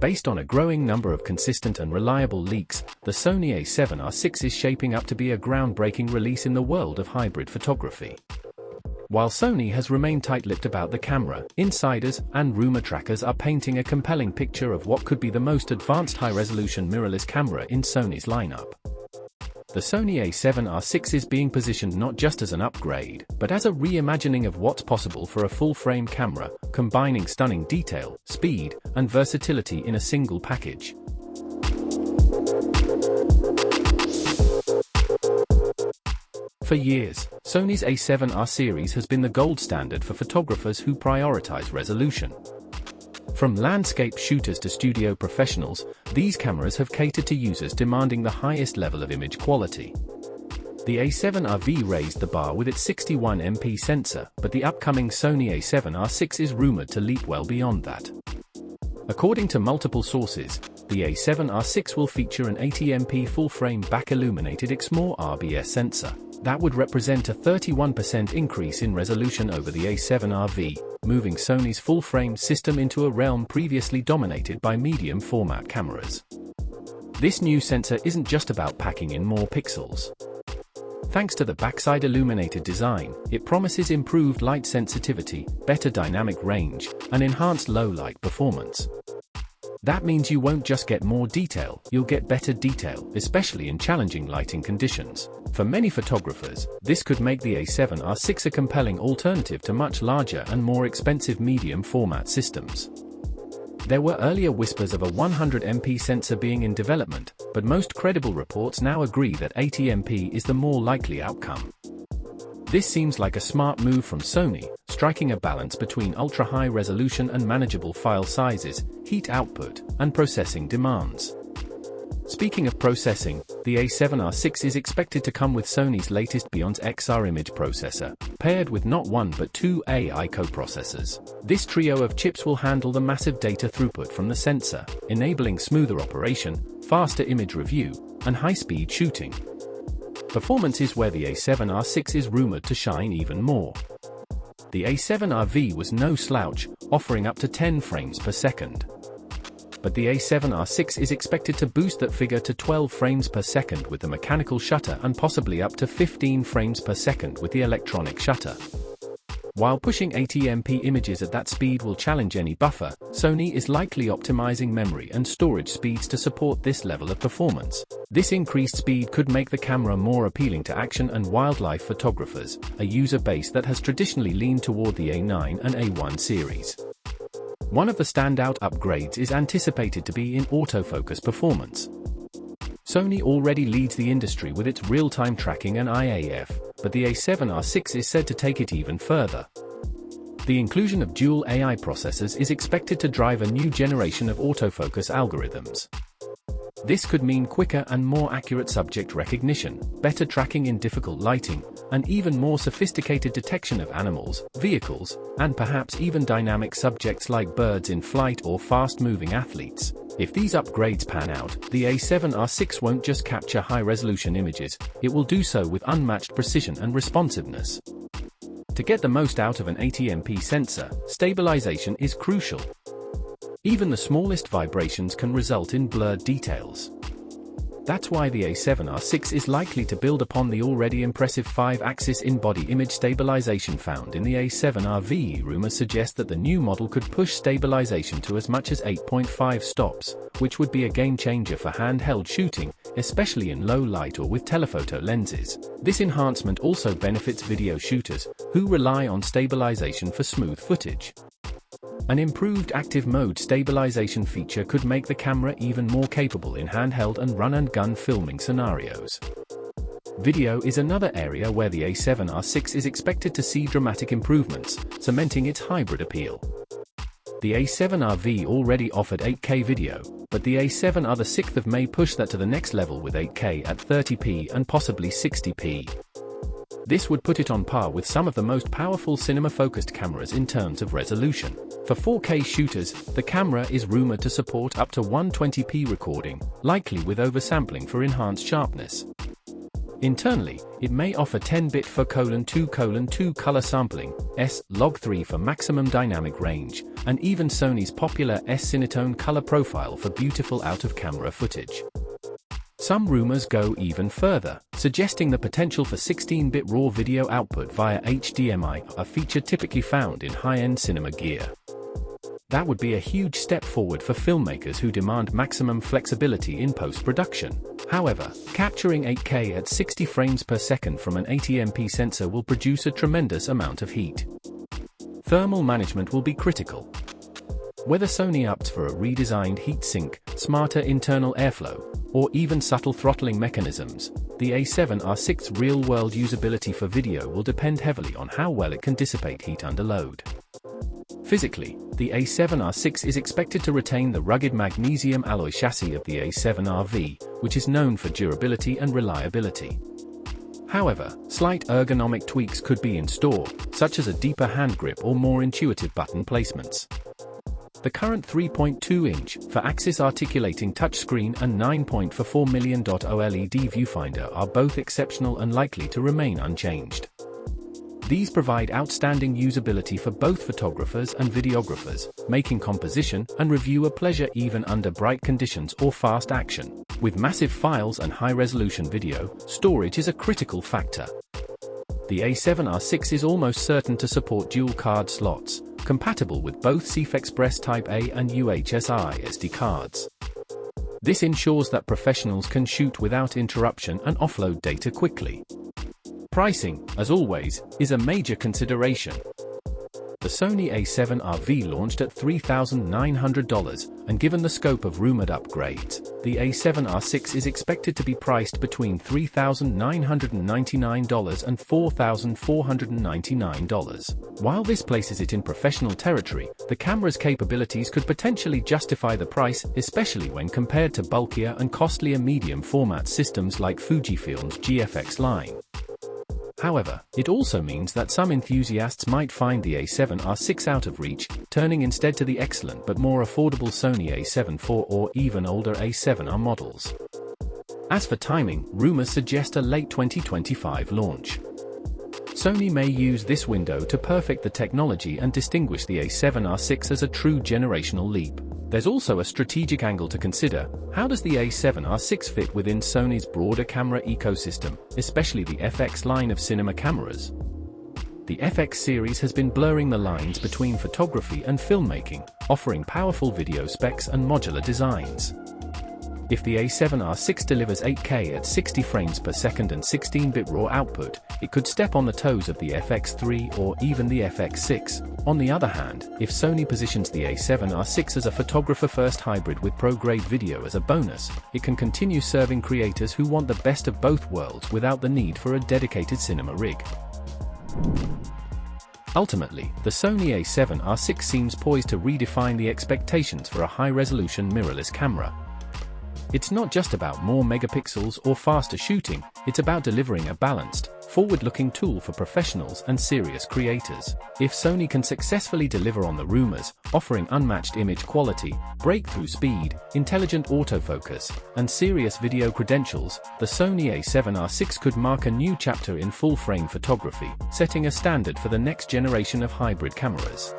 Based on a growing number of consistent and reliable leaks, the Sony A7R VI is shaping up to be a groundbreaking release in the world of hybrid photography. While Sony has remained tight-lipped about the camera, insiders and rumor trackers are painting a compelling picture of what could be the most advanced high-resolution mirrorless camera in Sony's lineup. The Sony A7R VI is being positioned not just as an upgrade, but as a reimagining of what's possible for a full-frame camera, combining stunning detail, speed, and versatility in a single package. For years, Sony's A7R series has been the gold standard for photographers who prioritize resolution. From landscape shooters to studio professionals, these cameras have catered to users demanding the highest level of image quality. The A7R VI raised the bar with its 61MP sensor, but the upcoming Sony A7R VI is rumored to leap well beyond that. According to multiple sources, the A7R VI will feature an 80MP full-frame back-illuminated XMOR RBS sensor. That would represent a 31% increase in resolution over the A7R VI, moving Sony's full-frame system into a realm previously dominated by medium-format cameras. This new sensor isn't just about packing in more pixels. Thanks to the backside illuminated design, it promises improved light sensitivity, better dynamic range, and enhanced low-light performance. That means you won't just get more detail, you'll get better detail, especially in challenging lighting conditions. For many photographers, this could make the A7R VI a compelling alternative to much larger and more expensive medium-format systems. There were earlier whispers of a 100MP sensor being in development, but most credible reports now agree that 80MP is the more likely outcome. This seems like a smart move from Sony, striking a balance between ultra-high resolution and manageable file sizes, heat output, and processing demands. Speaking of processing, the A7R VI is expected to come with Sony's latest Beyond XR image processor, paired with not one but two AI coprocessors. This trio of chips will handle the massive data throughput from the sensor, enabling smoother operation, faster image review, and high-speed shooting. Performance is where the A7R VI is rumored to shine even more. The A7R VI was no slouch, offering up to 10 frames per second. But the A7R VI is expected to boost that figure to 12 frames per second with the mechanical shutter and possibly up to 15 frames per second with the electronic shutter. While pushing 80MP images at that speed will challenge any buffer, Sony is likely optimizing memory and storage speeds to support this level of performance. This increased speed could make the camera more appealing to action and wildlife photographers, a user base that has traditionally leaned toward the A9 and A1 series. One of the standout upgrades is anticipated to be in autofocus performance. Sony already leads the industry with its real-time tracking and IAF, but the A7R VI is said to take it even further. The inclusion of dual AI processors is expected to drive a new generation of autofocus algorithms. This could mean quicker and more accurate subject recognition, better tracking in difficult lighting, and even more sophisticated detection of animals, vehicles, and perhaps even dynamic subjects like birds in flight or fast-moving athletes. If these upgrades pan out, the A7R VI won't just capture high-resolution images, it will do so with unmatched precision and responsiveness. To get the most out of an 80MP sensor, stabilization is crucial. Even the smallest vibrations can result in blurred details. That's why the A7R VI is likely to build upon the already impressive 5-axis in-body image stabilization found in the A7R VI. Rumors suggest that the new model could push stabilization to as much as 8.5 stops, which would be a game-changer for handheld shooting, especially in low light or with telephoto lenses. This enhancement also benefits video shooters, who rely on stabilization for smooth footage. An improved active mode stabilization feature could make the camera even more capable in handheld and run-and-gun filming scenarios. Video is another area where the A7R VI is expected to see dramatic improvements, cementing its hybrid appeal. The A7R VI already offered 8K video, but the A7R VI may push that to the next level with 8K at 30p and possibly 60p. This would put it on par with some of the most powerful cinema-focused cameras in terms of resolution. For 4K shooters, the camera is rumored to support up to 120p recording, likely with oversampling for enhanced sharpness. Internally, it may offer 10-bit 4:2:2 color sampling, S-Log3 for maximum dynamic range, and even Sony's popular S-Cinetone color profile for beautiful out-of-camera footage. Some rumors go even further, suggesting the potential for 16-bit raw video output via HDMI, a feature typically found in high-end cinema gear. That would be a huge step forward for filmmakers who demand maximum flexibility in post-production. However, capturing 8K at 60 frames per second from an 80MP sensor will produce a tremendous amount of heat. Thermal management will be critical. Whether Sony opts for a redesigned heatsink, smarter internal airflow, or even subtle throttling mechanisms, the A7R6's real-world usability for video will depend heavily on how well it can dissipate heat under load. Physically, the A7R6 is expected to retain the rugged magnesium alloy chassis of the A7R VI, which is known for durability and reliability. However, slight ergonomic tweaks could be in store, such as a deeper hand grip or more intuitive button placements. The current 3.2-inch, for-axis articulating touchscreen and 9.44mm OLED viewfinder are both exceptional and likely to remain unchanged. These provide outstanding usability for both photographers and videographers, making composition and review a pleasure even under bright conditions or fast action. With massive files and high-resolution video, storage is a critical factor. The A7R6 is almost certain to support dual card slots, compatible with both CF Express Type A and UHS-I SD cards. This ensures that professionals can shoot without interruption and offload data quickly. Pricing, as always, is a major consideration. The Sony A7R VI launched at $3,900, and given the scope of rumored upgrades, the A7R6 is expected to be priced between $3,999 and $4,499. While this places it in professional territory, the camera's capabilities could potentially justify the price, especially when compared to bulkier and costlier medium-format systems like Fujifilm's GFX line. However, it also means that some enthusiasts might find the A7R6 out of reach, turning instead to the excellent but more affordable Sony A7 IV or even older A7R models. As for timing, rumors suggest a late 2025 launch. Sony may use this window to perfect the technology and distinguish the A7R6 as a true generational leap. There's also a strategic angle to consider. How does the A7R6 fit within Sony's broader camera ecosystem, especially the FX line of cinema cameras? The FX series has been blurring the lines between photography and filmmaking, offering powerful video specs and modular designs. If the A7R6 delivers 8K at 60 frames per second and 16-bit RAW output, it could step on the toes of the FX3 or even the FX6. On the other hand, if Sony positions the A7R6 as a photographer-first hybrid with pro-grade video as a bonus, it can continue serving creators who want the best of both worlds without the need for a dedicated cinema rig. Ultimately, the Sony A7R6 seems poised to redefine the expectations for a high-resolution mirrorless camera. It's not just about more megapixels or faster shooting, it's about delivering a balanced, forward-looking tool for professionals and serious creators. If Sony can successfully deliver on the rumors, offering unmatched image quality, breakthrough speed, intelligent autofocus, and serious video credentials, the Sony A7R6 could mark a new chapter in full-frame photography, setting a standard for the next generation of hybrid cameras.